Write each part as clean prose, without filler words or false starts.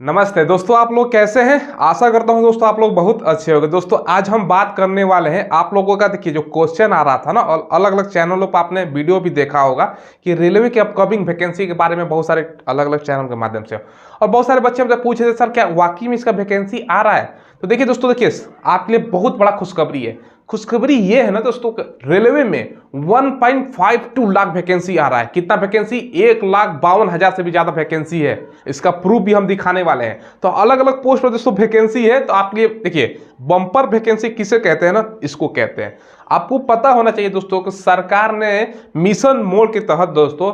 नमस्ते दोस्तों, आप लोग कैसे हैं। आशा करता हूं दोस्तों आप लोग बहुत अच्छे होंगे। दोस्तों आज हम बात करने वाले हैं आप लोगों का, देखिए जो क्वेश्चन आ रहा था ना, और अलग अलग चैनलों पर आपने वीडियो भी देखा होगा कि रेलवे की अपकमिंग वैकेंसी के बारे में बहुत सारे अलग अलग चैनल के माध्यम से, और बहुत सारे बच्चे हमसे पूछे थे सर क्या वाकई में इसका वैकेंसी आ रहा है। तो देखिए दोस्तों, देखिए आपके लिए बहुत बड़ा खुशखबरी है। खुशखबरी ये है ना दोस्तों, रेलवे में 1.52 लाख वैकेंसी आ रहा है। कितना वैकेंसी? 1,52,000 से भी ज्यादा वैकेंसी है। इसका प्रूफ भी हम दिखाने वाले हैं। तो अलग अलग पोस्ट पर दोस्तों वैकेंसी है। तो आपके लिए देखिए, बम्पर वैकेंसी किसे कहते हैं ना, इसको कहते हैं। आपको पता होना चाहिए दोस्तों कि सरकार ने मिशन मोड के तहत दोस्तों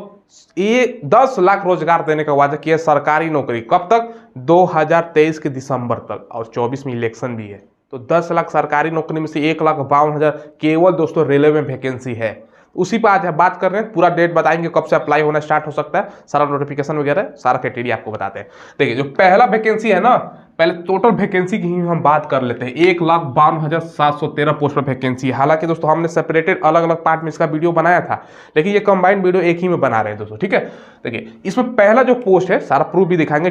ये 10 लाख रोजगार देने का वादा किया, सरकारी नौकरी। कब तक? 2023 के दिसंबर तक, और 24 में इलेक्शन भी है। तो 10 लाख सरकारी नौकरी में से 1,52,000 केवल दोस्तों रेलवे में वैकेंसी है। उसी पर आज हम बात कर रहे हैं। पूरा डेट बताएंगे कब से अप्लाई होना स्टार्ट हो सकता है, सारा नोटिफिकेशन वगैरह सारा क्राइटेरिया आपको बताते हैं। देखिए जो पहला वैकेंसी है ना, पहले टोटल वैकेंसी की ही हम बात कर लेते हैं। 1,52,713 पोस्ट पर वैकेंसी है। हालांकि दोस्तों हमने सेपरेटेड अलग अलग पार्ट में इसका वीडियो बनाया था, लेकिन ये कंबाइंड वीडियो एक ही में बना रहे हैं दोस्तों, ठीक है। देखिए इसमें पहला जो पोस्ट है, सारा प्रूफ भी दिखाएंगे।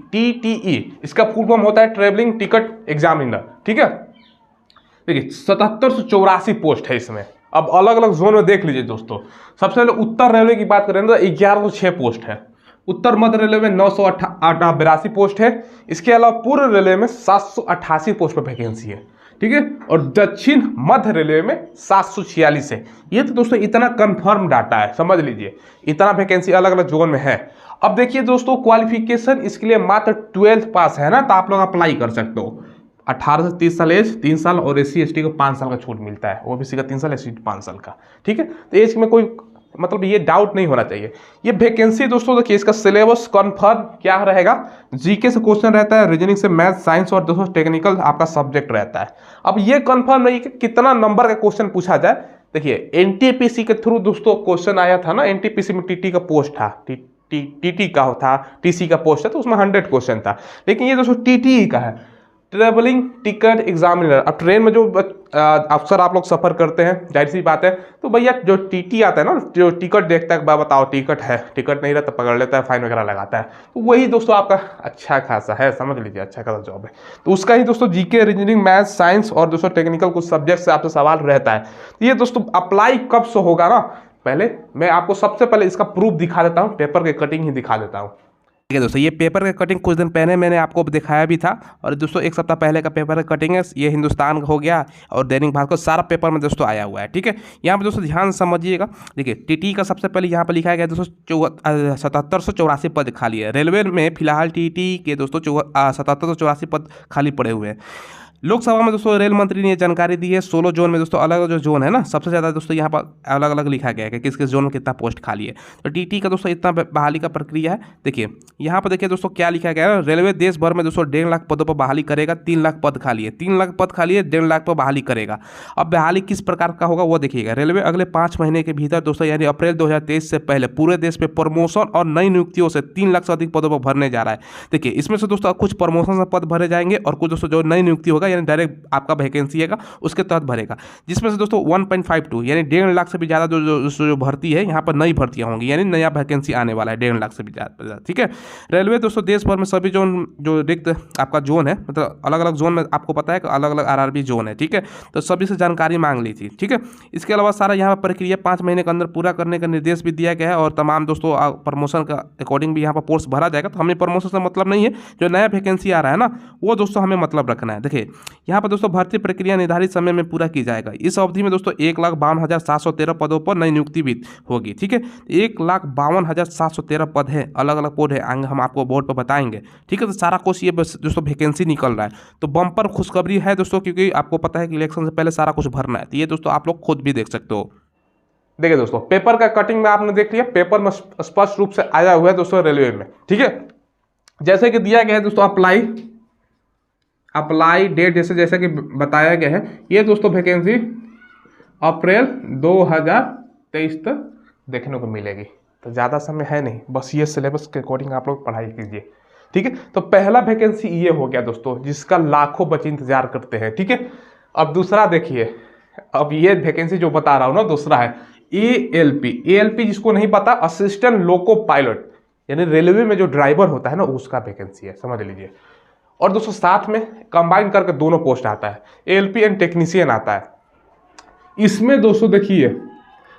टीटीई, इसका फुल फॉर्म होता है ट्रेवलिंग टिकट एग्जामिनर, ठीक है। देखिए 7784 पोस्ट है इसमें। अब अलग अलग जोन में देख लीजिए दोस्तों। सबसे पहले उत्तर रेलवे की बात करें तो 1106 पोस्ट है। उत्तर मध्य रेलवे में 982 पोस्ट है। इसके अलावा पूर्व रेलवे में 788 पोस्ट पर वैकेंसी है, ठीक है। और दक्षिण मध्य रेलवे में 746 है। ये तो दोस्तों इतना कंफर्म डाटा है, समझ लीजिए इतना वैकेंसी अलग अलग जोन में है। अब देखिए दोस्तों, क्वालिफिकेशन इसके लिए मात्र 12th पास है ना, तो आप लोग अप्लाई कर सकते हो। 18 से 30 साल एज, 3 साल, और SC ST को 5 साल का छूट मिलता है। OBC का 3 साल, SC 5 साल का, ठीक है। तो एज में कोई मतलब ये डाउट नहीं होना चाहिए। ये वैकेंसी दोस्तों देखिए, इसका सिलेबस कंफर्म क्या रहेगा। जीके से क्वेश्चन रहता है, रीजनिंग से मैथ, साइंस, और दोस्तों टेक्निकल आपका सब्जेक्ट रहता है। अब ये कंफर्म नहीं कि कितना नंबर का क्वेश्चन पूछा जाए। देखिए NTPC के थ्रू दोस्तों क्वेश्चन आया था ना, NTPC में TT का पोस्ट था, TT का था, TC का पोस्ट है, तो उसमें 100 क्वेश्चन था। लेकिन ये दोस्तों TTE का है, ट्रेवलिंग टिकट एग्जामिनर। अब ट्रेन में जो अक्सर आप लोग सफर करते हैं, जाहिर सी बात है, तो भैया जो TT आता है ना, जो टिकट देखता है, बताओ टिकट है, टिकट नहीं रहता पकड़ लेता है, फाइन वगैरह लगाता है। तो वही दोस्तों आपका अच्छा खासा है, समझ लीजिए अच्छा खासा जॉब है। तो उसका ही दोस्तों जीके, रीजनिंग, मैथ, साइंस और दोस्तों टेक्निकल कुछ सब्जेक्ट से आपसे सवाल रहता है। तो ये दोस्तों अप्लाई कब से होगा ना, पहले मैं आपको सबसे पहले इसका प्रूफ दिखा देता हूँ, पेपर के कटिंग ही दिखा देता हूँ। ठीक है दोस्तों, ये पेपर का कटिंग कुछ दिन पहले मैंने आपको दिखाया भी था, और दोस्तों एक सप्ताह पहले का पेपर का कटिंग है। ये हिंदुस्तान हो गया और दैनिक भास्कर, सारा पेपर में दोस्तों आया हुआ है, ठीक है। यहाँ पे दोस्तों ध्यान समझिएगा। देखिए TT का सबसे पहले यहाँ पर लिखा गया दोस्तों 7784 पद खाली है। रेलवे में फिलहाल TT के दोस्तों 7784 पद खाली पड़े हुए हैं। लोकसभा में दोस्तों रेल मंत्री ने जानकारी दी है। 16 जोन में दोस्तों अलग अलग जो जोन है ना, सबसे ज़्यादा दोस्तों यहाँ पर अलग अलग लिखा गया है कि किस किस जोन में कितना पोस्ट खाली है। तो TT का दोस्तों इतना बहाली का प्रक्रिया है। देखिए यहाँ पर देखिए दोस्तों क्या लिखा गया है, रेलवे देश भर में दोस्तों 1.5 लाख पदों पर बहाली करेगा। 3 लाख पद खाली है, 3 लाख पद खाली है, 1.5 लाख पर बहाली करेगा। अब बहाली किस प्रकार का होगा वो देखिएगा। रेलवे अगले 5 महीने के भीतर दोस्तों, यानी अप्रैल 2023 से पहले पूरे देश में प्रमोशन और नई नियुक्तियों से 3 लाख से अधिक पदों पर भरने जा रहा है। देखिए इसमें से दोस्तों कुछ प्रमोशन से पद भरे जाएंगे, और कुछ दोस्तों जो नई नियुक्ति होगा यानी डायरेक्ट आपका वैकेंसी है उसके तहत भरेगा, जिसमें से दोस्तों 1.52 यानी 1.5 लाख से भी ज्यादा जो भर्ती है, यहाँ पर नई भर्तियां होंगी, यानी नया वैकेंसी आने वाला है 1.5 लाख से भी ज्यादा, ठीक है। रेलवे दोस्तों देश भर में सभी जो रिक्त आपका जोन है, मतलब अलग अलग जोन में आपको पता है कि अलग अलग RRB जोन है, ठीक है। तो सभी से जानकारी मांग ली थी, ठीक है। इसके अलावा सारा यहाँ पर प्रक्रिया 5 महीने के अंदर पूरा करने का निर्देश भी दिया गया है, और तमाम दोस्तों प्रमोशन का अकॉर्डिंग भी यहाँ पर पोस्ट भरा जाएगा। तो हमें प्रमोशन से मतलब नहीं है, जो नया वैकेंसी आ रहा है ना, वो दोस्तों हमें मतलब रखना है। देखिए यहाँ पर दोस्तों भर्ती प्रक्रिया निर्धारित समय में पूरा की जाएगा। इस अवधि में दोस्तों 1,52,713 पदों पर नई नियुक्ति भी होगी, ठीक है। 1,52,713 पद है, अलग अलग पद है, आगे हम आपको बोर्ड पर बताएंगे, ठीक है। तो सारा कुछ ये दोस्तों वैकेंसी निकल रहा है। तो बम्पर खुशखबरी है दोस्तों, क्योंकि आपको पता है कि इलेक्शन से पहले सारा कुछ भरना है। तो ये दोस्तों आप लोग खुद भी देख सकते हो। देखिए दोस्तों पेपर का कटिंग में आपने देख लिया, पेपर में स्पष्ट रूप से आया हुआ है दोस्तों रेलवे में, ठीक है। जैसे कि दिया गया है दोस्तों अप्लाई डेट जैसे जैसे कि बताया गया है, ये दोस्तों वैकेंसी अप्रैल 2023 तक देखने को मिलेगी। तो ज़्यादा समय है नहीं, बस ये सिलेबस के अकॉर्डिंग आप लोग पढ़ाई कीजिए, ठीक है। तो पहला वैकेंसी ये हो गया दोस्तों, जिसका लाखों बच्चे इंतजार करते हैं, ठीक है। अब दूसरा देखिए, अब ये वैकेंसी जो बता रहा हूँ ना, दूसरा है ALP जिसको नहीं पता, असिस्टेंट लोको पायलट। यानी रेलवे में जो ड्राइवर होता है ना उसका वैकेंसी है, समझ लीजिए। और दोस्तों साथ में कंबाइन करके दोनों पोस्ट आता है, एएलपी एंड टेक्नीशियन आता है। इसमें दोस्तों देखिए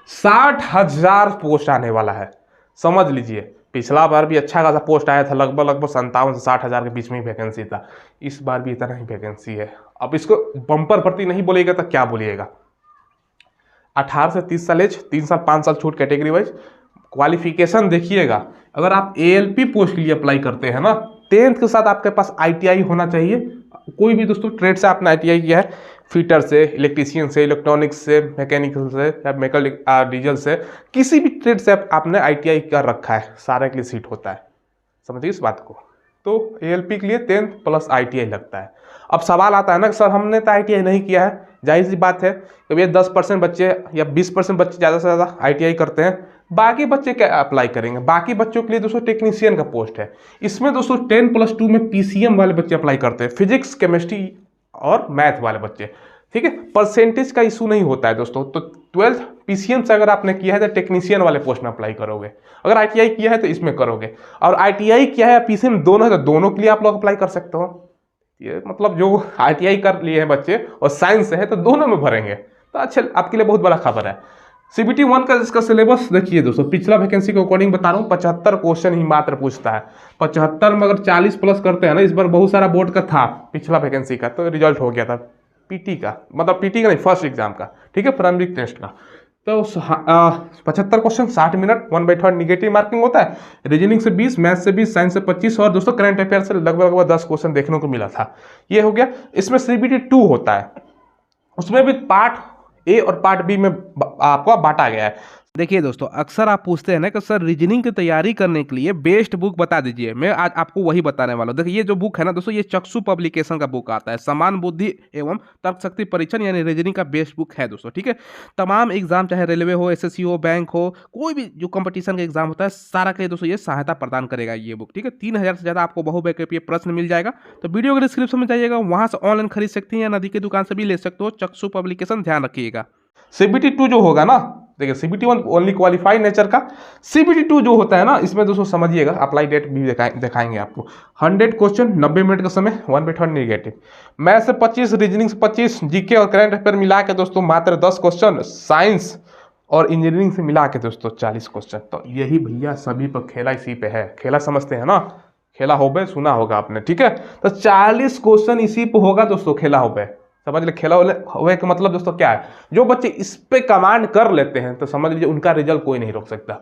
60,000 पोस्ट आने वाला है, समझ लीजिए। पिछला बार भी अच्छा खासा पोस्ट आया था, लगभग 57 से 60,000 के बीच में ही वैकेंसी था। इस बार भी इतना ही वैकेंसी है। अब इसको बम्पर भर्ती नहीं बोलिएगा तो क्या बोलिएगा। 18 से 30 साल एज, 3 साल 5 साल छूट कैटेगरी वाइज। क्वालिफिकेशन देखिएगा, अगर आप एएलपी पोस्ट के लिए अप्लाई करते हैं ना, 10th के साथ आपके पास आईटीआई होना चाहिए। कोई भी दोस्तों ट्रेड से आपने आईटीआई किया है, फिटर से, इलेक्ट्रीशियन से, इलेक्ट्रॉनिक्स से, मैकेनिकल से या मैकेनिकल डीजल से, किसी भी ट्रेड से आपने आईटीआई कर रखा है, सारे के लिए सीट होता है, समझिए इस बात को। तो एएलपी के लिए 10th प्लस आईटीआई लगता है। अब सवाल आता है ना सर हमने तो आईटीआई नहीं किया है, जाहिर सी बात है कि ये 10% बच्चे या 20% बच्चे ज़्यादा से ज़्यादा आईटीआई करते हैं, बाकी बच्चे क्या अप्लाई करेंगे। बाकी बच्चों के लिए दोस्तों टेक्नीशियन का पोस्ट है। इसमें दोस्तों 10+2 में पीसीएम वाले बच्चे अप्लाई करते हैं, फिजिक्स केमिस्ट्री और मैथ वाले बच्चे, ठीक है। परसेंटेज का इशू नहीं होता है दोस्तों। तो 12th पीसीएम से अगर आपने किया है तो टेक्नीशियन वाले पोस्ट में अप्लाई करोगे, अगर आईटीआई किया है तो इसमें करोगे, और आईटीआई किया है पीसीएम दोनों है तो दोनों के लिए आप लोग अप्लाई कर सकते हो। ये मतलब जो आईटीआई कर लिए हैं बच्चे और साइंस से है तो दोनों में भरेंगे, तो अच्छा आपके लिए बहुत बड़ा खबर है। CBT 1 का इसका सिलेबस देखिए दोस्तों, पिछला वैकेंसी के अकॉर्डिंग बता रहा हूँ, 75 क्वेश्चन ही मात्र पूछता है। 75 में अगर 40 प्लस करते हैं ना, इस बार बहुत सारा बोर्ड का था पिछला वैकेंसी का, तो रिजल्ट हो गया था पीटी का, मतलब पीटी का नहीं, फर्स्ट एग्जाम का, ठीक है, प्रारंभिक टेस्ट का। तो 75 क्वेश्चन 60 मिनट, 1/3 निगेटिव मार्किंग होता है। रीजनिंग से 20, मैथ से 20, साइंस से 25 और दोस्तों करंट अफेयर से लगभग 10 क्वेश्चन देखने को मिला था। ये हो गया। इसमें CBT 2 होता है, उसमें भी पार्ट ए और पार्ट बी में आपको बांटा गया है। देखिए दोस्तों, अक्सर आप पूछते हैं ना कि सर रीजनिंग की तैयारी करने के लिए बेस्ट बुक बता दीजिए। मैं आज आपको वही बताने वाला हूँ। देखिए ये जो बुक है ना दोस्तों, ये चक्षु पब्लिकेशन का बुक आता है, समान बुद्धि एवं तर्क शक्ति परीक्षण यानी रीजनिंग का बेस्ट बुक है दोस्तों, ठीक है। तमाम एग्जाम चाहे रेलवे हो, एसएससी हो, बैंक हो, कोई भी जो कंपटीशन का एग्जाम होता है सारा के लिए दोस्तों ये सहायता प्रदान करेगा ये बुक, ठीक है। 3000 से ज्यादा आपको बहुविकल्पीय प्रश्न मिल जाएगा। तो वीडियो के डिस्क्रिप्शन में जाइएगा, वहां से ऑनलाइन खरीद सकते हैं या नदी की दुकान से भी ले सकते हो। चक्षु पब्लिकेशन ध्यान रखिएगा। CBT 2 जो होगा ना, देखिए CBT 1 ओनली क्वालिफाइड नेचर का, CBT 2 जो होता है ना, इसमें दोस्तों समझिएगा, अप्लाई डेट भी दिखाएंगे आपको। 100 क्वेश्चन, 90 मिनट का समय, 1/3 निगेटिव, मैथ से 25, रीजनिंग से 25, जीके और करंट अफेयर मिला के दोस्तों मात्र 10 क्वेश्चन, साइंस और इंजीनियरिंग से मिला के दोस्तों 40 क्वेश्चन। तो यही भैया सभी पर खेला इसी पे है, खेला समझते हैं ना, खेला हो बे, सुना होगा आपने, ठीक है। तो 40 क्वेश्चन इसी पे होगा दोस्तों, खेला हो बे, समझ ले। खेला हुए का मतलब दोस्तों क्या है, जो बच्चे इस पे कमांड कर लेते हैं तो समझ लीजिए उनका रिजल्ट कोई नहीं रोक सकता।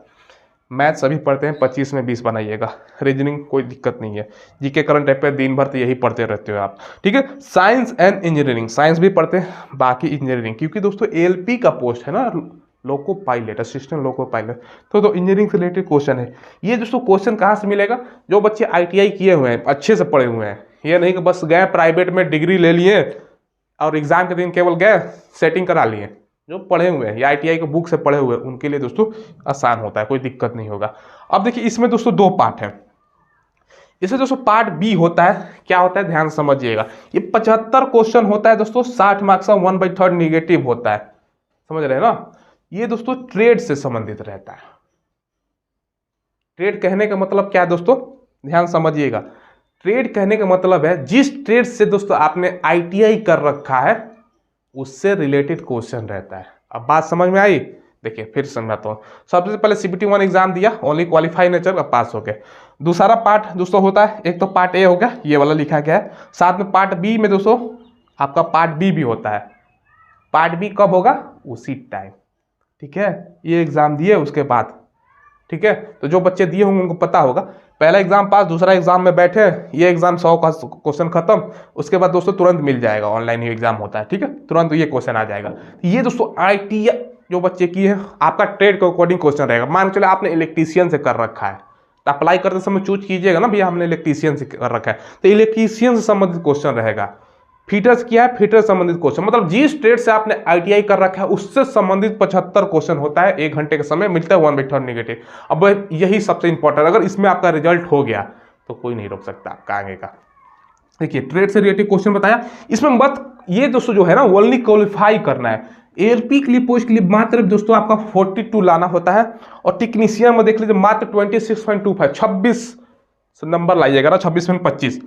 मैथ सभी पढ़ते हैं, 25 में 20 बनाइएगा। रीजनिंग कोई दिक्कत नहीं है। जीके करंट अफेयर दिन भर तो यही पढ़ते रहते हो आप, ठीक है। साइंस एंड इंजीनियरिंग, साइंस भी पढ़ते हैं, बाकी इंजीनियरिंग, क्योंकि दोस्तों एएलपी का पोस्ट है ना, loco pilot, assistant loco pilot, तो इंजीनियरिंग से रिलेटेड क्वेश्चन है ये दोस्तों। क्वेश्चन कहाँ से मिलेगा, जो बच्चे आईटीआई किए हुए हैं, अच्छे से पढ़े हुए हैं, ये नहीं कि बस गए प्राइवेट में डिग्री ले लिए और एग्जाम के दिन केवल गए सेटिंग करा लिए। जो पढ़े हुए हैं या आईटीआई के बुक से पढ़े हुए हैं उनके लिए दोस्तों आसान होता है, कोई दिक्कत नहीं होगा। अब देखिए इसमें दोस्तों 2 पार्ट है। इसमें दोस्तों पार्ट बी होता है, क्या होता है ध्यान समझिएगा। ये 75 क्वेश्चन होता है दोस्तों, 60 मार्क्स का, 1/3 निगेटिव होता है, समझ रहे हैं ना। ये दोस्तों ट्रेड से संबंधित रहता है। ट्रेड कहने का मतलब क्या है दोस्तों, ध्यान समझिएगा। ट्रेड कहने का मतलब है जिस ट्रेड से दोस्तों आपने आईटीआई कर रखा है उससे रिलेटेड क्वेश्चन रहता है। अब बात समझ में आई, देखिए फिर समझाता हूँ। सबसे पहले CBT 1 एग्जाम दिया, ओनली क्वालिफाई नेचर का, पास हो गए। दूसरा पार्ट दोस्तों होता है, एक तो पार्ट ए हो गया, ये वाला लिखा गया है, साथ में पार्ट बी में दोस्तों आपका पार्ट बी भी होता है। पार्ट बी कब होगा, उसी टाइम, ठीक है, ये एग्जाम दिए उसके बाद, ठीक है। तो जो बच्चे दिए होंगे उनको पता होगा, पहला एग्जाम पास, दूसरा एग्जाम में बैठे, ये एग्जाम 100 का क्वेश्चन खत्म, उसके बाद दोस्तों तुरंत मिल जाएगा, ऑनलाइन ही एग्जाम होता है, ठीक है, तुरंत ये क्वेश्चन आ जाएगा। ये दोस्तों आईटीआई जो बच्चे किए हैं, आपका ट्रेड के अकॉर्डिंग क्वेश्चन रहेगा। मान के चले आपने इलेक्ट्रीशियन से कर रखा है, तो अप्लाई करते समय चूज कीजिएगा ना भैया हमने इलेक्ट्रीशियन से कर रखा है, तो इलेक्ट्रीशियन से संबंधित क्वेश्चन रहेगा। फीटर्स किया है, फीटर संबंधित क्वेश्चन, मतलब जिस ट्रेड से आपने आईटीआई कर रखा है उससे संबंधित 75 क्वेश्चन होता है। 1 घंटे का समय मिलता है, 1/3 निगेटिव। अब यही सबसे इंपॉर्टेंट, अगर इसमें आपका रिजल्ट हो गया तो कोई नहीं रोक सकता आपका आगे का। देखिए ट्रेड से रिलेटेड क्वेश्चन बताया, इसमें मत ये दोस्तों जो है ना ओनली क्वालिफाई करना है, एएलपी के लिए पोस्ट के लिए मात्र दोस्तों आपका 42 लाना होता है, और टेक्नीशियन में देख लीजिए मात्र 26.25 26 नंबर लाइएगा ना, 26.25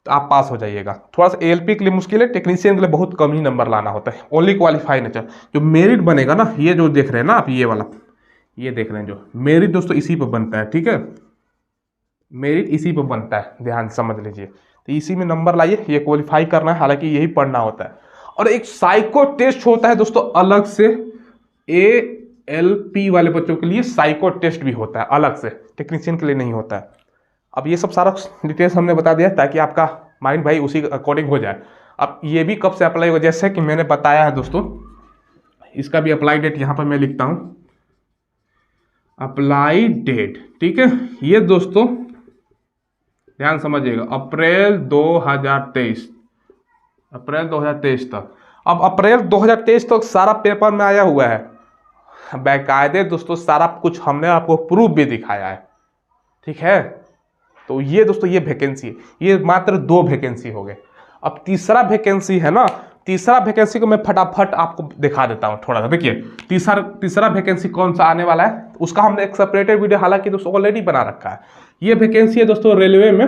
तो आप पास हो जाइएगा। थोड़ा सा एएलपी के लिए मुश्किल है, टेक्नीशियन के लिए बहुत कम ही नंबर लाना होता है, ओनली क्वालिफाई नेचर। जो मेरिट बनेगा ना, ये जो देख रहे हैं ना आप, ये वाला ये देख रहे हैं जो मेरिट दोस्तों इसी पर बनता है, ठीक है, मेरिट इसी पर बनता है, ध्यान समझ लीजिए। तो इसी में नंबर लाइए, ये क्वालिफाई करना है, हालांकि यही पढ़ना होता है। और एक साइको टेस्ट होता है दोस्तों अलग से, एएलपी वाले बच्चों के लिए साइको टेस्ट भी होता है अलग से, टेक्नीशियन के लिए नहीं होता है। अब ये सब सारा डिटेल्स हमने बता दिया ताकि आपका माइंड भाई उसी अकॉर्डिंग हो जाए। अब ये भी कब से अप्लाई हो, जैसे कि मैंने बताया है दोस्तों, इसका भी अप्लाई डेट यहाँ पर मैं लिखता हूँ, अप्लाई डेट, ठीक है। ये दोस्तों ध्यान समझिएगा, अप्रैल 2023, अप्रैल 2023 तक। अब अप्रैल 2023 तक सारा पेपर में आया हुआ है, बाकायदे दोस्तों सारा कुछ हमने आपको प्रूफ भी दिखाया है, ठीक है। तो ये दोस्तों ये वैकेंसी है, ये मात्र 2 वैकेंसी हो गए। अब तीसरा वैकेंसी है ना, तीसरा वैकेंसी को मैं फटाफट आपको दिखा देता हूँ थोड़ा सा। देखिए तीसरा वैकेंसी कौन सा आने वाला है, उसका हमने एक सेपरेटेड वीडियो हालांकि दोस्तों ऑलरेडी बना रखा है। ये वैकेंसी है दोस्तों रेलवे में,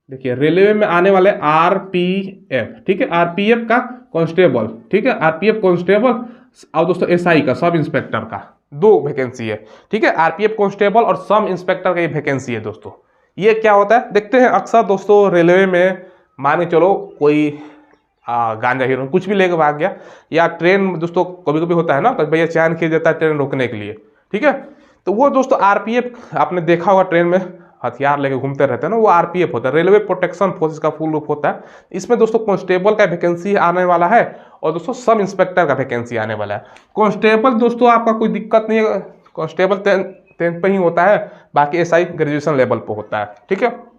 देखिए रेलवे में आने वाले आरपीएफ, ठीक है, आरपीएफ का कांस्टेबल, ठीक है, आरपीएफ कांस्टेबल और दोस्तों एसआई का सब इंस्पेक्टर का 2 वैकेंसी है, ठीक है। आरपीएफ कांस्टेबल और सब इंस्पेक्टर का ये वैकेंसी है दोस्तों। ये क्या होता है देखते हैं। अक्सर दोस्तों रेलवे में मान के चलो कोई गांजा हीरो कुछ भी लेकर भाग गया, या ट्रेन दोस्तों कभी कभी होता है ना, तो भैया चैन खींच देता है ट्रेन रोकने के लिए, ठीक है। तो वो दोस्तों आरपीएफ आपने देखा होगा, ट्रेन में हथियार लेके घूमते रहते हैं ना, वो आरपीएफ होता है, रेलवे प्रोटेक्शन फोर्स का फुल रूप होता है। इसमें दोस्तों कांस्टेबल का वैकेंसी आने वाला है, और दोस्तों सब इंस्पेक्टर का वैकेंसी आने वाला है। कांस्टेबल दोस्तों आपका कोई दिक्कत नहीं है, कांस्टेबल 10th पे ही होता है, बाकी एसआई ग्रेजुएशन लेवल पर होता है, ठीक है।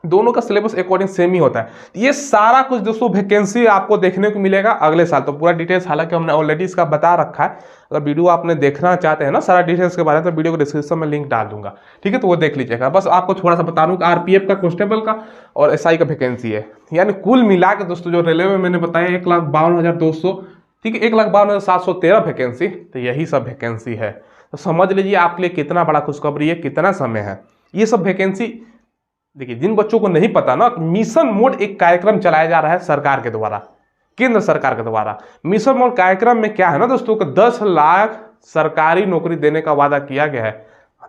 दोनों का सिलेबस अकॉर्डिंग सेम ही होता है। ये सारा कुछ दोस्तों वैकेंसी आपको देखने को मिलेगा अगले साल। तो पूरा डिटेल्स हालांकि हमने ऑलरेडी इसका बता रखा है, अगर वीडियो आपने देखना चाहते हैं ना सारा डिटेल्स के बारे में, तो वीडियो को डिस्क्रिप्शन में लिंक डाल दूंगा, ठीक है, तो वो देख लीजिएगा। बस आपको थोड़ा सा बता दूं कि आरपीएफ का, कांस्टेबल का और एसआई का वैकेंसी है, यानी कुल मिला के दोस्तों जो रेलवे में मैंने बताया 1,52,200, ठीक है, 1,52,713 वैकेंसी, तो यही सब वैकेंसी है। तो समझ लीजिए आपके लिए कितना बड़ा खुशखबरी है, कितना समय है। ये सब वैकेंसी देखिए, जिन बच्चों को नहीं पता ना, मिशन मोड एक कार्यक्रम चलाया जा रहा है सरकार के द्वारा, केंद्र सरकार के द्वारा। मिशन मोड कार्यक्रम में क्या है ना दोस्तों को 10 लाख सरकारी नौकरी देने का वादा किया गया है।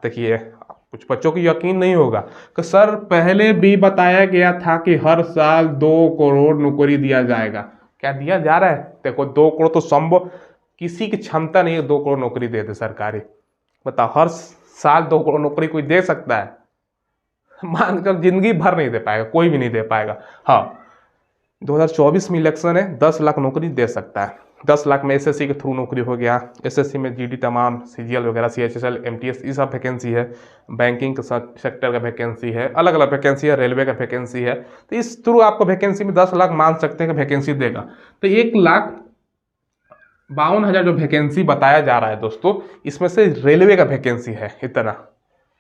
देखिए कुछ बच्चों को यकीन नहीं होगा कि सर पहले भी बताया गया था कि हर साल 2 करोड़ नौकरी दिया जाएगा। क्या दिया जा रहा है? देखो 2 करोड़ तो संभव, किसी की क्षमता नहीं है 2 करोड़ नौकरी दे दे सरकारी। बताओ हर साल 2 करोड़ नौकरी कोई दे सकता है? मानकर जिंदगी भर नहीं दे पाएगा, कोई भी नहीं दे पाएगा। हाँ 2024 में इलेक्शन है, 10 लाख नौकरी दे सकता है। 10 लाख में एसएससी के थ्रू नौकरी हो गया, एसएससी में जीडी तमाम सीजीएल वगैरह, सीएचएसएल, एमटीएस, ये सब वैकेंसी है। बैंकिंग का सेक्टर का वैकेंसी है, अलग अलग वैकेंसी है, रेलवे का वैकेंसी है। तो इस थ्रू आपको वैकेंसी में 10 लाख मान सकते हैं कि वैकेंसी देगा। तो 1,52,000 जो वैकेंसी बताया जा रहा है दोस्तों, इसमें से रेलवे का वैकेंसी है इतना।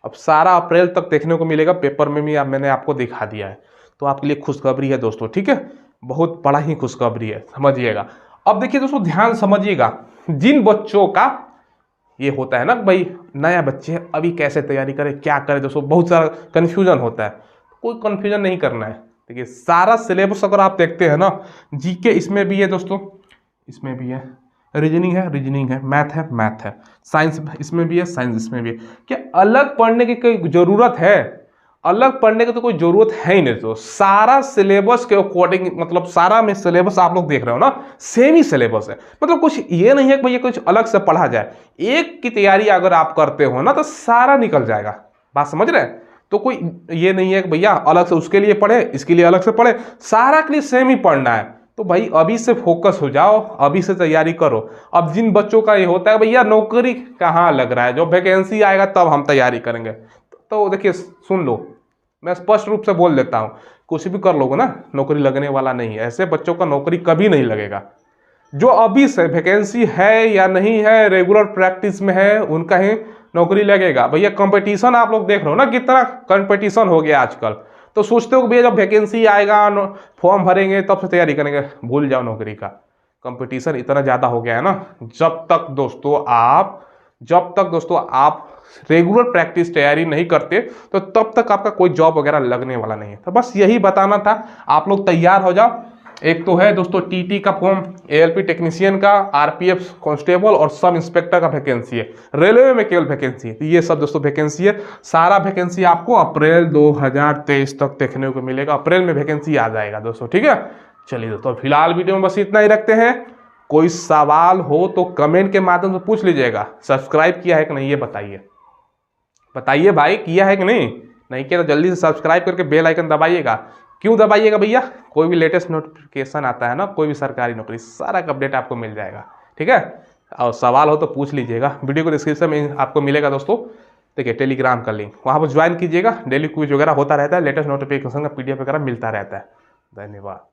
अब सारा अप्रैल तक देखने को मिलेगा, पेपर में भी मैंने आपको दिखा दिया है। तो आपके लिए खुशखबरी है दोस्तों, ठीक है, बहुत बड़ा ही खुशखबरी है, समझिएगा। अब देखिए दोस्तों ध्यान समझिएगा, जिन बच्चों का ये होता है ना भाई नया बच्चे अभी कैसे तैयारी करें, क्या करें दोस्तों, बहुत सारा कन्फ्यूजन होता है। कोई कन्फ्यूजन नहीं करना है। देखिए सारा सिलेबस अगर आप देखते हैं ना, जीके इसमें भी है दोस्तों, इसमें भी है, रीजनिंग है, मैथ है, साइंस इसमें भी है, साइंस इसमें भी है। क्या अलग पढ़ने की कोई ज़रूरत है? अलग पढ़ने की तो कोई ज़रूरत है ही नहीं। तो सारा सिलेबस के अकॉर्डिंग, मतलब सारा में सिलेबस आप लोग देख रहे हो ना, सेम ही सिलेबस है। मतलब कुछ ये नहीं है कि भैया कुछ अलग से पढ़ा जाए। एक की तैयारी अगर आप करते हो ना तो सारा निकल जाएगा। बात समझ रहे हैं? तो कोई ये नहीं है कि भैया अलग से उसके लिए पढ़े, इसके लिए अलग से पढ़े, सारा के लिए सेम ही पढ़ना है। तो भाई अभी से फोकस हो जाओ, अभी से तैयारी करो। अब जिन बच्चों का ये होता है भैया नौकरी कहाँ लग रहा है, जो वैकेंसी आएगा तब हम तैयारी करेंगे, तो देखिए सुन लो, मैं स्पष्ट रूप से बोल देता हूँ, कुछ भी कर लोगे ना नौकरी लगने वाला नहीं है। ऐसे बच्चों का नौकरी कभी नहीं लगेगा। जो अभी से वैकेंसी है या नहीं है, रेगुलर प्रैक्टिस में है, उनका ही नौकरी लगेगा। भैया कंपटीशन आप लोग देख रहे हो ना, कितना कंपटीशन हो गया आजकल। तो सोचते हो कि भैया जब वैकेंसी आएगा फॉर्म भरेंगे तब से तैयारी करेंगे, भूल जाओ नौकरी का। कंपटीशन इतना ज़्यादा हो गया है ना, जब तक दोस्तों आप रेगुलर प्रैक्टिस तैयारी नहीं करते तो तब तक आपका कोई जॉब वगैरह लगने वाला नहीं है। तो बस यही बताना था, आप लोग तैयार हो जाओ। एक तो है दोस्तों टीटी का फॉर्म, एएलपी टेक्नीशियन का, आरपीएफ कांस्टेबल और सब इंस्पेक्टर का वैकेंसी है, रेलवे में केवल वैकेंसी है। तो ये सब दोस्तों वैकेंसी है, सारा वैकेंसी आपको अप्रैल 2023 तक देखने को मिलेगा। अप्रैल में वैकेंसी आ जाएगा दोस्तों, ठीक है। चलिए दोस्तों फिलहाल वीडियो में बस इतना ही रखते हैं। कोई सवाल हो तो कमेंट के माध्यम से पूछ लीजिएगा। सब्सक्राइब किया है कि नहीं ये बताइए भाई, किया है कि नहीं किया तो जल्दी से सब्सक्राइब करके बेल आइकन दबाइएगा। क्यों दबाइएगा भैया, कोई भी लेटेस्ट नोटिफिकेशन आता है ना, कोई भी सरकारी नौकरी, सारा का अपडेट आपको मिल जाएगा, ठीक है। और सवाल हो तो पूछ लीजिएगा। वीडियो को डिस्क्रिप्शन में आपको मिलेगा दोस्तों, देखिए टेलीग्राम का लिंक, वहाँ पर ज्वाइन कीजिएगा। डेली क्विज वगैरह होता रहता है, लेटेस्ट नोटिफिकेशन का PDF वगैरह मिलता रहता है। धन्यवाद।